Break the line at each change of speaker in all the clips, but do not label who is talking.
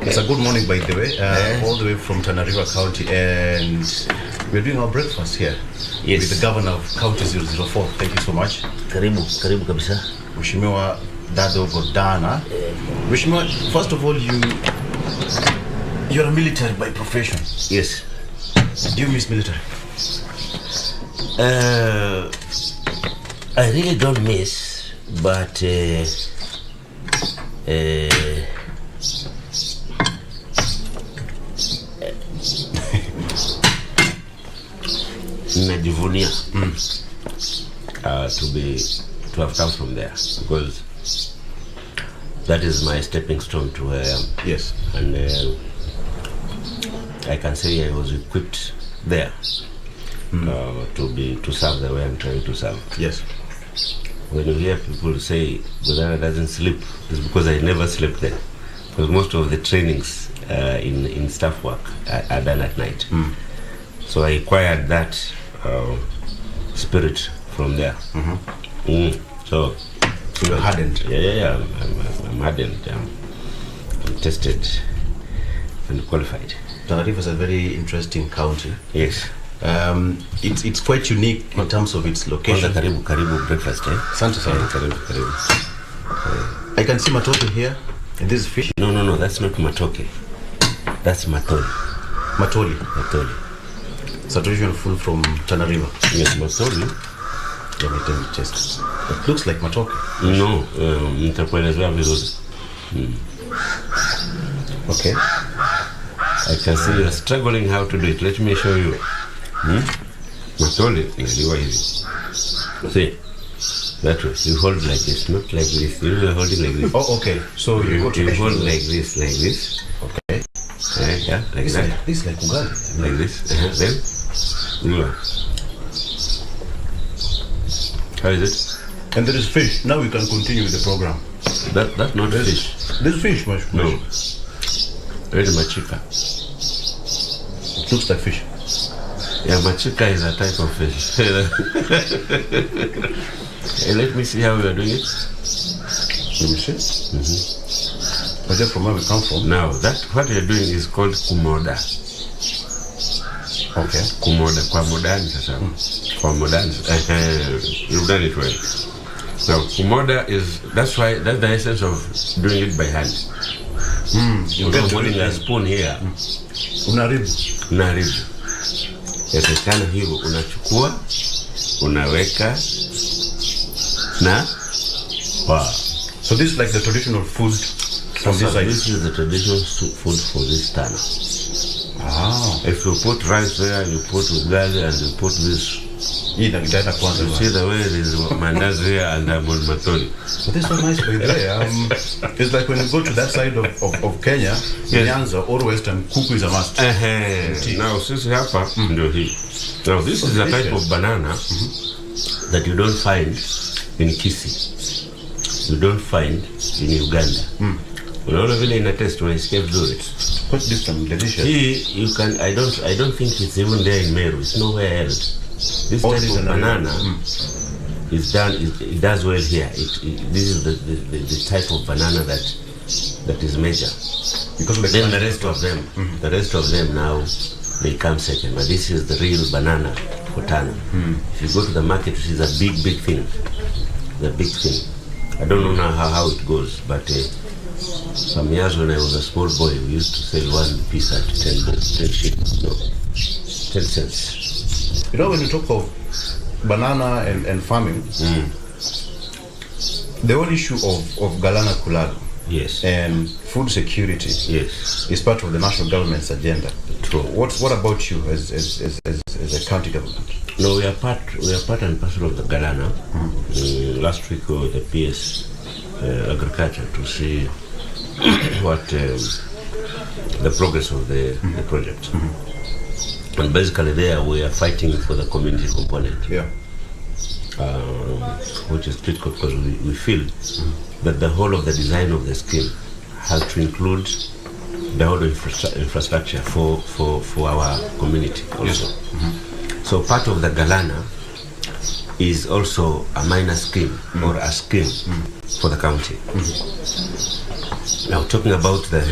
It's a good morning, by the way, all the way from Tana County, and we're doing our breakfast here with the governor of County 004. Thank you so much.
Karibu kabisa.
Mheshimiwa Dhadho Godhana. Mheshimiwa, first of all, you're a military by profession.
Yes.
Do you miss military?
I really don't miss, but najivunia to have come from there, because that is my stepping stone to where I am.
Yes.
And I can say I was equipped there to serve the way I'm trying to serve.
Yes.
When you hear people say Godhana doesn't sleep, it's because I never slept there. Because most of the trainings in staff work are done at night. So I acquired that spirit from there. So
you're hardened.
Yeah. I'm hardened. I'm tested and qualified.
Tana is a very interesting county.
Yes.
It's quite unique in terms of its location.
Karibu breakfast, eh?
Asante sana.
Karibu.
I can see matoke here, and this is fish.
No, that's not matoke. That's matoli.
Matoli.
Matoli.
It's a traditional food from Tana River.
Yes, matoli.
Let me tell you, taste. It looks like matoke.
No, nitakuelezea vizuri.
Okay.
I can see you are struggling how to do it. Let me show you. Matoli inaliwa hivi. See, that way. You hold like this, not like this. You are holding like this.
Oh, okay. So you
hold like this.
Okay.
Yeah, like that.
This is like ugali.
Like this. Then, how is it?
And there is fish. Now we can continue with the program.
That's not fish.
This is fish,
No. It's machika.
It looks like fish.
Yeah, machika is a type of fish. Hey, let me see how we are doing it.
Let me see. But just from where we come from.
Now, what you're doing is called kumoda.
Okay.
Kumoda. Kwa modani sasa. Kwa modani. You've done it well. Now, kumoda that's the essence of doing it by hand. You're holding a spoon here. Unaribu. Yatakana hivyo unachukua, unaweka na wow.
So this is like the traditional food from this side?
This is the traditional food for this Tana. If you put rice there, you put ugali, and you put this. You see the way there is mandazi here and I'm on matoli.
So this is so nice by there. It's like when you go to that side of Kenya, Nyanza or Western, kuku is a must.
Now, sisi hapa ndio hii. Now, this is a type of banana that you don't find in Kisii. You don't find in Uganda. Unaona vile ina taste, unaisikia vizuri.
Quite different, delicious.
You can. I don't think it's even there in Meru. It's nowhere else. This type of banana is done. It does well here. This is the type of banana that is major. Because then the rest of them now they come second. But this is the real banana for Tana. If you go to the market, it is a big thing. The big thing. I don't know now how it goes, but some years when I was a small boy, we used to sell one piece at 10 cents.
You know, when you talk of banana and farming, the whole issue of Galana Kulado and food security is part of the national government's agenda.
True.
What about you as a county government?
No, we are part and parcel of the Galana. Last week we were the PS Agriculture to see what the progress of the project. And basically there we are fighting for the community component. Which is critical because we feel that the whole of the design of the scheme has to include the whole infrastructure for our community also. So part of the Galana is also a minor scheme or a scheme for the county. Now, talking about the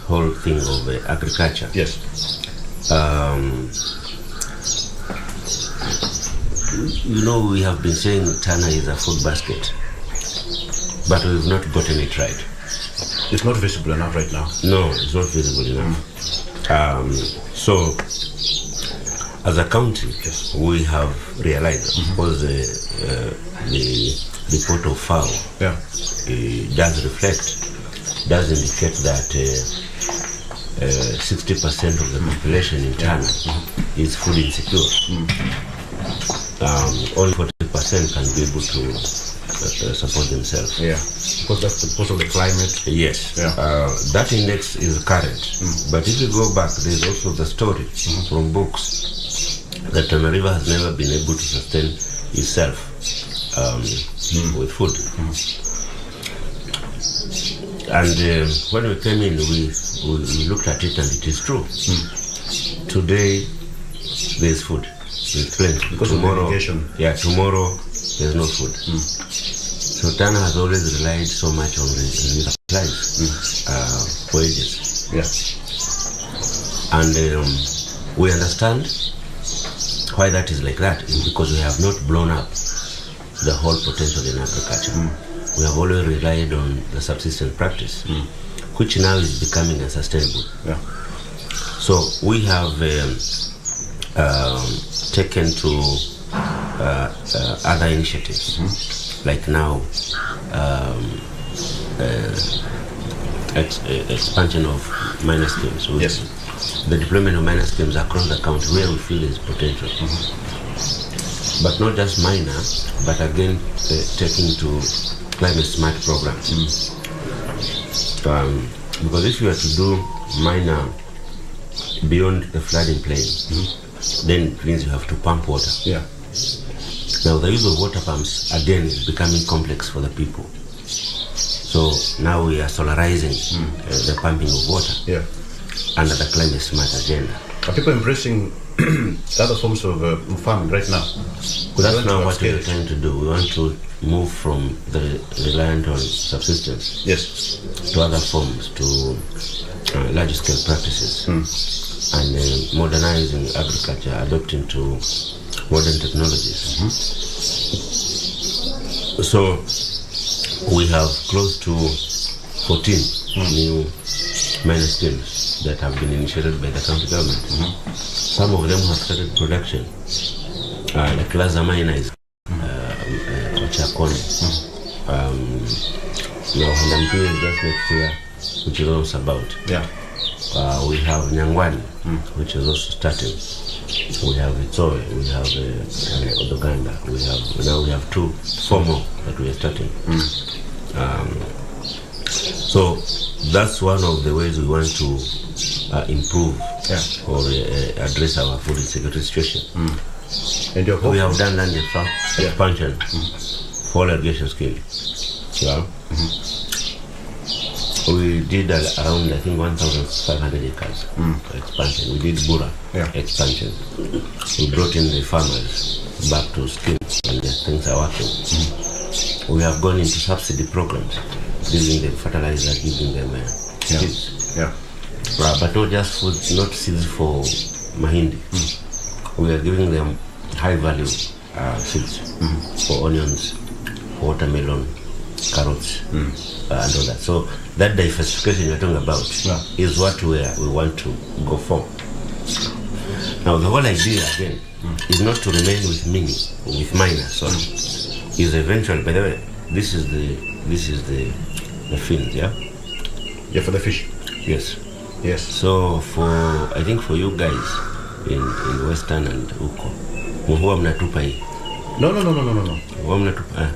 whole thing of agriculture.
Yes.
We have been saying Tana is a food basket, but we've not gotten it right.
It's not visible enough right now.
No, it's not visible enough. So, as a county, yes, we have realized, because the report of FAO does indicate that 60% of the population in Tana is food insecure. Only 40% can be able to support themselves.
Yeah, because that's because of the climate.
Yes. Yeah. That index is current. But if you go back, there's also the story from books that Tana River has never been able to sustain itself with food. And when we came in, we looked at it, and it is true. Today, there's food. There's plenty.
Because
tomorrow,
of irrigation.
Yeah, tomorrow, there's no food. So Tana has always relied so much on the supplies, wages.
Yeah.
And we understand why that is like that, is because we have not blown up the whole potential in agriculture. We have always relied on the subsistence practice, which now is becoming unsustainable.
Yeah.
So we have taken to other initiatives, like now expansion of minor schemes.
Yes.
The deployment of minor schemes across the country where we feel is potential. But not just minor, but again taking to climate smart programs. Because if you are to do minor beyond the flooding plain, then it means you have to pump water.
Yeah.
Now the use of water pumps again is becoming complex for the people. So now we are solarizing the pumping of water under the climate smart agenda.
Are people embracing other forms of farming right now?
That's now what we are trying to do. We want to move from the reliant on subsistence to other forms, to large scale practices, and modernizing agriculture, adopting to modern technologies. So we have close to 14 new minor schemes that have been initiated by the county government. Some of them have started production. The Plaza Minor is Kochakone. Now Handampia is just next year, which is also about.
Yeah.
We have Nyangwani, which is also starting. We have Itsoe, we have Odoganda. We have 4 more that we are starting. So that's one of the ways we want to improve or address our food insecurity situation.
And
we have done land expansion for irrigation scheme. Yeah. We did around, I think, 1,500 acres expansion. We did Bura expansion. We brought in the farmers back to scheme, and things are working. We have gone into subsidy programs, giving them fertilizer, giving them seeds. But not just food, not seeds for mahindi. We are giving them high value seeds for onions, for watermelon, carrots, and all that. So that diversification you're talking about is what we want to go for. Now the whole idea again is not to remain with minor. Is eventually. By the way, this is the fins,
for the fish.
Yes. So I think for you guys in Western and Uko, huwa mnatupa hii.
No.
Huwa mnatupa.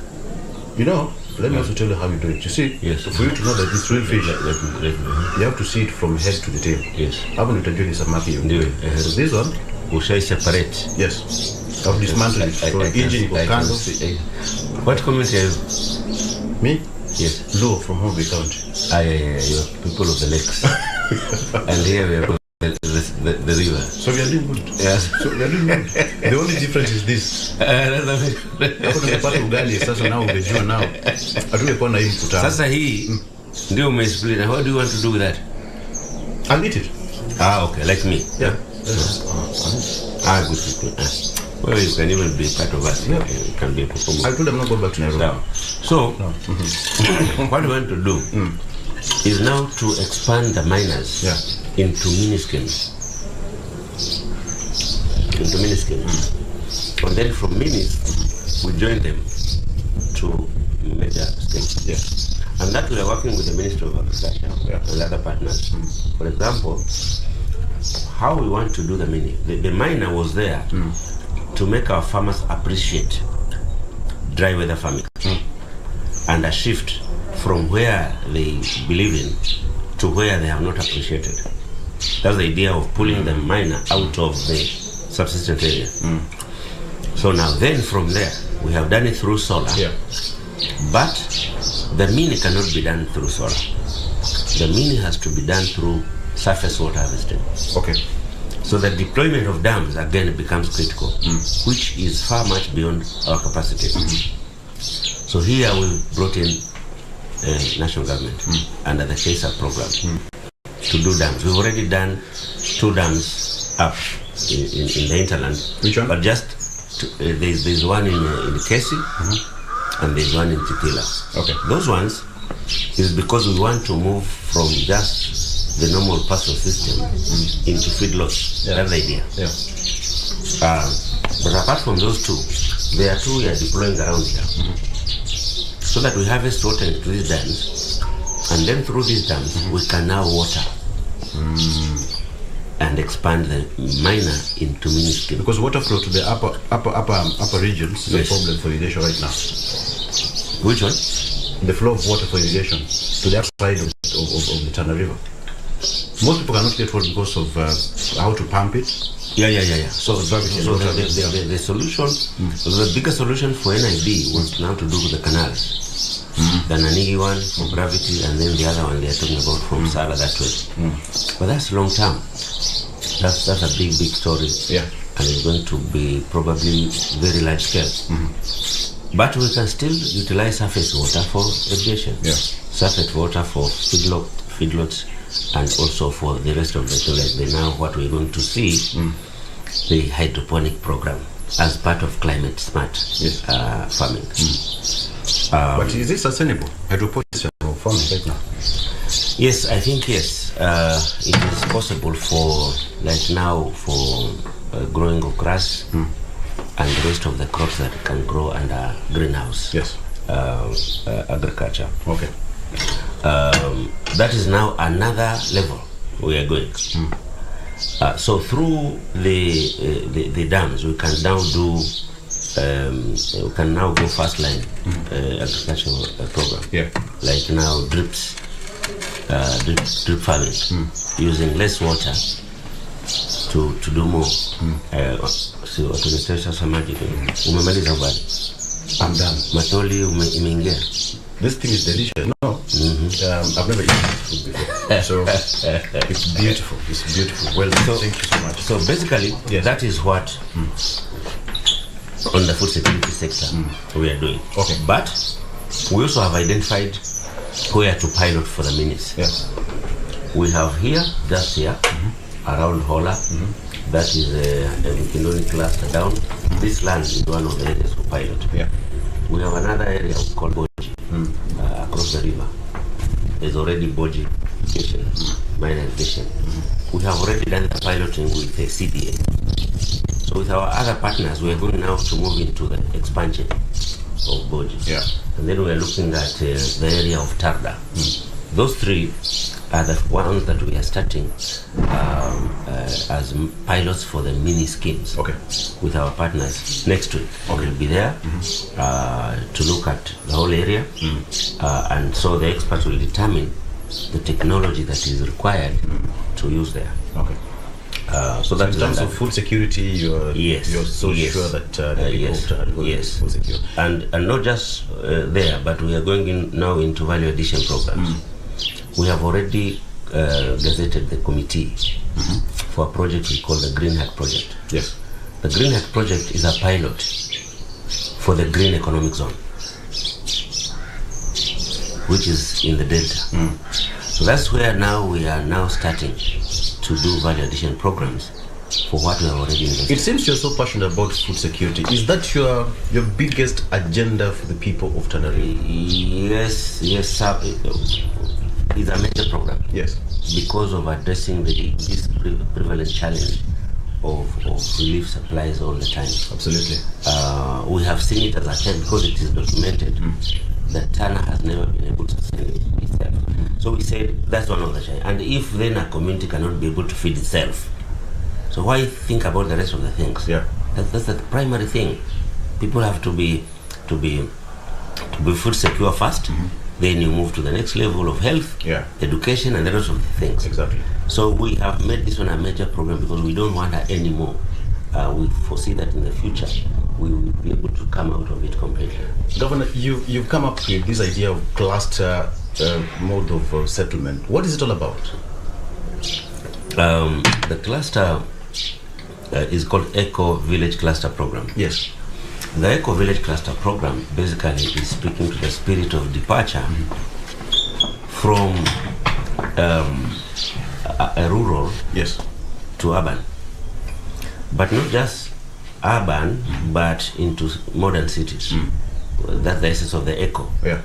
Let me also tell you how you do it. You see, for you to know that it's real fish, you have to see it from head to the tail.
Yes.
Hapo ndio utajua ni samaki hiyo. So this one,
ushai separate.
Yes. I've dismantled it. So engine iko kando.
What community are you?
Me?
Yes.
Low from Hobby County.
You're people of the lakes. And here we are the river.
So we are doing good.
Yes.
So we are doing good. The only difference is this. Hapo tunapata ugali sasa nao ungejua nao. Hatungekuwa na hii mkutano.
Sasa hii Ndio umesplit. What do you want to do with that?
I'll eat it.
Okay, like me.
Yeah.
Good. Well, you can even be part of us.
Yeah.
You can be a performer.
I told them not go back to Nairobi.
No. So, what we want to do is now to expand the miners into mini schemes. And then from minis, we join them to major schemes.
Yeah.
And that we are working with the Ministry of Agriculture and other partners. For example, how we want to do the mini. The miner was there to make our farmers appreciate dry weather farming and a shift from where they believe in to where they have not appreciated. That's the idea of pulling the miner out of the subsistence area. So now then from there, we have done it through solar.
Yeah.
But the mini cannot be done through solar. The mini has to be done through surface water harvesting.
Okay.
So the deployment of dams again becomes critical, which is far much beyond our capacity. So here we brought in national government under the KSA program to do dams. We've already done 2 dams up in the hinterland.
Which one?
But just there's one in Kesi and there's one in Titila.
Okay.
Those ones is because we want to move from just the normal pasture system into feedlots. That's the idea.
Yeah.
But apart from those 2, there are 2 we are deploying around here. So that we harvest water into these dams, and then through these dams we can now water and expand the minor into mini scale.
Because water flow to the upper regions is a problem for irrigation right now.
Which one?
The flow of water for irrigation to the upper side of the Tana River. Most people cannot get water because of how to pump it.
Yeah.
So
the solution, the biggest solution for NIB was now to do with the canals. The Nanigi one for gravity, and then the other one they are talking about from Sala that way. But that's long term. That's a big story.
Yeah.
And it's going to be probably very large scale. But we can still utilize surface water for irrigation.
Yeah.
Surface water for feedlots, and also for the rest of the now what we're going to see, the hydroponic program as part of climate smart farming.
But is this sustainable? Hydroponics farming right now?
Yes, I think yes. It is possible for, like now, for growing of grass and the rest of the crops that can grow under greenhouse.
Yes.
Agriculture.
Okay.
That is now another level we are going. So through the dams, we can now do. We can now go fast line agricultural program. Yeah. Like now drip farming, using less water to do more. So tunatosha samaki. Umemaliza habari?
I'm done.
Matoli imeingia.
This thing is delicious. No, I've never eaten this food before. So it's beautiful. It's beautiful. Well, thank you so much.
So basically, that is what on the food security sector we are doing.
Okay.
But we also have identified where to pilot for the minis.
Yes.
We have here, just here, around Hola. That is we can only cluster down. This land is one of the areas we pilot.
Yeah.
We have another area called Boji, across the river. There's already Boji irrigation, minor irrigation. We have already done the piloting with the CDA. So with our other partners, we are going now to move into the expansion of Boji.
Yeah.
And then we are looking at the area of Tarda. Those 3 are the ones that we are starting as pilots for the mini schemes.
Okay.
With our partners next week. We'll be there to look at the whole area, and so the experts will determine the technology that is required to use there.
Okay.
So that
in terms of food security, you're so sure that food secure. And
not just there, but we are going in now into value addition programs. We have already gazetted the committee for a project we call the Green Hat Project.
Yes.
The Green Hat Project is a pilot for the green economic zone. which is in the Delta. So that's where now we are now starting to do value addition programs for what we have already invested.
It seems you're so passionate about food security. Is that your biggest agenda for the people of Tana River?
Yes, sir. It's a major program.
Yes.
Because of addressing this prevalent challenge of relief supplies all the time.
Absolutely.
We have seen it as a challenge because it is documented that Tana has never been able to sustain itself. So we said that's one of the challenges. And if then a community cannot be able to feed itself, so why think about the rest of the things?
Yeah.
That's the primary thing. People have to be food secure first. Then you move to the next level of health, education, and the rest of the things.
Exactly.
So we have made this one a major program because we don't want that anymore. We foresee that in the future we will be able to come out of it completely.
Governor, you've come up with this idea of cluster mode of settlement. What is it all about?
The cluster is called Eco Village Cluster Program.
Yes.
The Eco Village Cluster Program basically is speaking to the spirit of departure from a rural to urban, but not just urban, but into modern cities. That's the essence of the eco.
Yeah.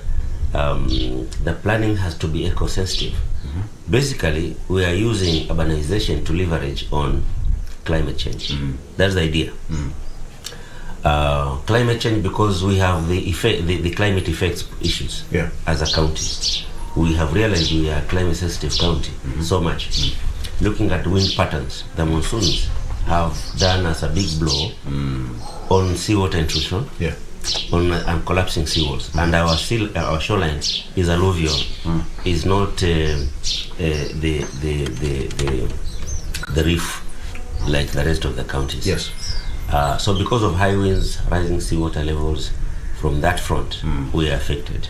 The planning has to be eco-sensitive. Basically, we are using urbanization to leverage on climate change. That's the idea. Climate change, because we have the climate effects issues as a county. We have realized we are a climate sensitive county so much. Looking at wind patterns, the monsoons have done us a big blow on seawater intrusion, on collapsing seawalls, and our shoreline is alluvial, is not the reef like the rest of the counties.
Yes.
So because of high winds, rising seawater levels, from that front, we are affected.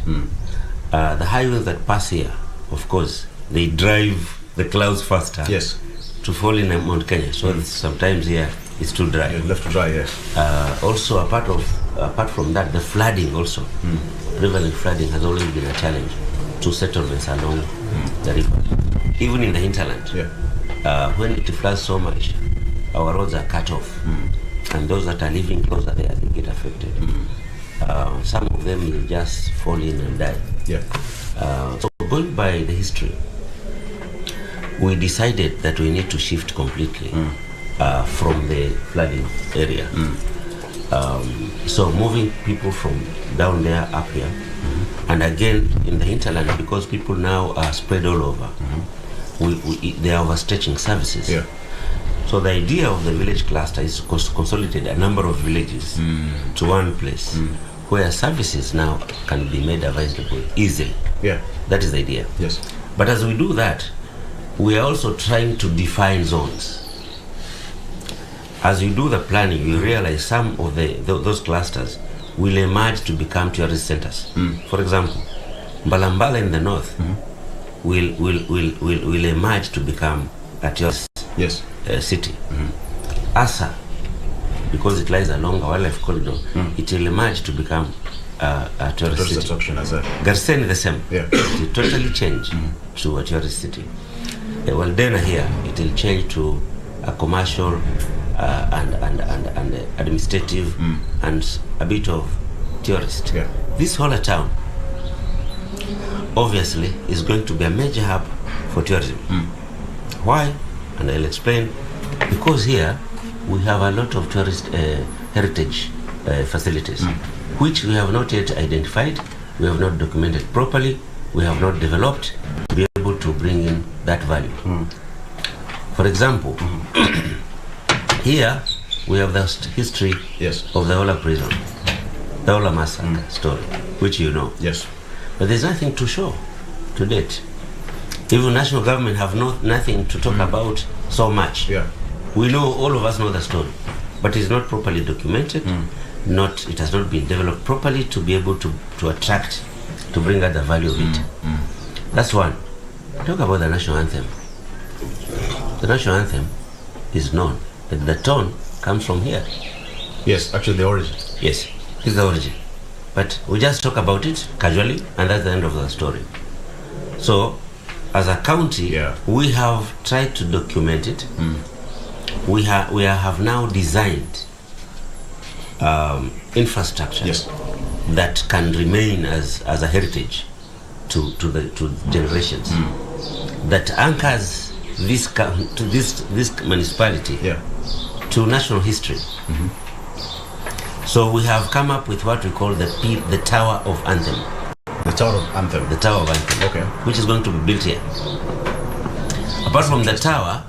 The high winds that pass here, of course, they drive the clouds faster to fall in Mount Kenya. So sometimes here it's too dry.
Left to dry, yes.
Also, apart from that, the flooding also, prevalent flooding has always been a challenge to settlements along the river, even in the hinterland. When it floods so much, our roads are cut off, and those that are living closer there, they get affected. Some of them will just fall in and die. So going by the history, we decided that we need to shift completely from the flooding area. So moving people from down there up here, and again in the hinterland, because people now are spread all over, they are overstretching services. So the idea of the village cluster is to consolidate a number of villages to one place where services now can be made available easily. That is the idea. But as we do that, we are also trying to define zones. As you do the planning, you realize some of those clusters will emerge to become tourist centers. For example, Mbalambala in the north will emerge to become a tourist city. Asa, because it lies along a wildlife corridor, it will emerge to become a tourist city. Garseni the same. It will totally change to a tourist city. Waldena here, it will change to a commercial and administrative and a bit of tourist. This whole town obviously is going to be a major hub for tourism. Why? And I'll explain. Because here we have a lot of tourist heritage facilities, which we have not yet identified, we have not documented properly, we have not developed to be able to bring in that value. For example, here we have the history of the Oloo prison, the Oloo massacre story, which you know. But there's nothing to show to date. Even national government have nothing to talk about so much. We know, all of us know the story, but it's not properly documented. It has not been developed properly to be able to attract, to bring out the value of it. That's one. Talk about the national anthem. The national anthem is known. The tone comes from here.
Actually the origin.
Yes, it's the origin. but we just talk about it casually, and that's the end of the story. So, as a county, we have tried to document it. We have now designed infrastructure that can remain as a heritage to generations, that anchors this municipality to national history. So we have come up with what we call the Tower of Anthem.
The Tower of Anthem.
The Tower of Anthem.
Okay.
Which is going to be built here. Apart from the tower,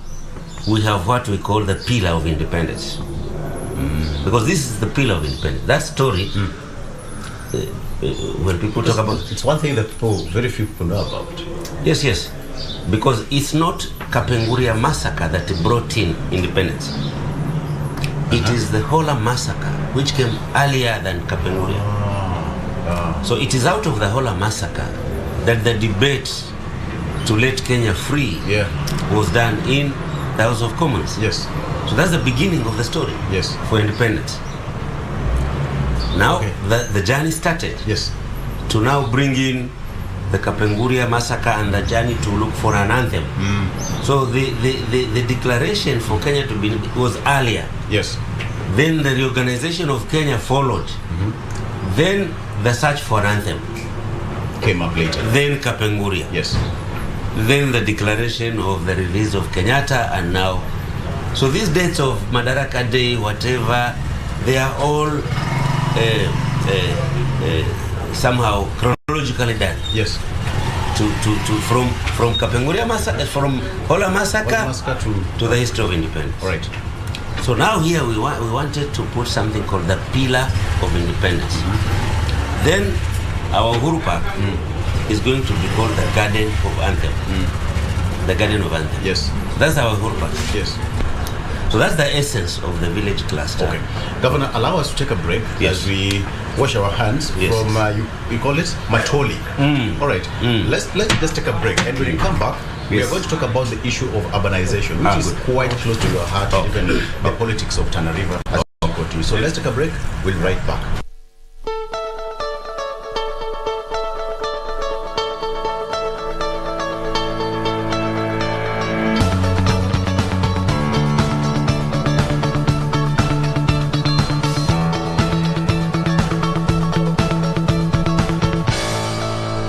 we have what we call the Pillar of Independence. Because this is the Pillar of Independence. That story, when people talk about...
It's one thing that very few people know about.
Yes. Because it's not Kapenguria massacre that brought in independence. It is the Hola massacre, which came earlier than Kapenguria. So it is out of the Hola massacre that the debate to let Kenya free was done in the House of Commons.
Yes.
So that's the beginning of the story for independence. Now the journey started to now bring in the Kapenguria massacre and the journey to look for an anthem. So the declaration for Kenya to be was earlier.
Yes.
Then the reorganization of Kenya followed. Then the search for an anthem
came up later.
Then Kapenguria.
Yes.
Then the declaration of the release of Kenyatta, and now. So these dates of Madaraka Day, whatever, they are all somehow chronologically done.
Yes.
From Kapenguria massacre, from Hola massacre to the history of independence.
All right.
So now here we wanted to put something called the Pillar of Independence. Then our Uhuru Park is going to be called the Garden of Anthem. The Garden of Anthem.
Yes.
That's our Uhuru Park.
Yes.
So that's the essence of the village cluster.
Okay. Governor, allow us to take a break as we wash our hands from, you call it, Matoli. All right. Let's just take a break. And when we come back, we are going to talk about the issue of urbanization, which is quite close to your heart, even the politics of Tana River. So let's take a break. We'll be right back.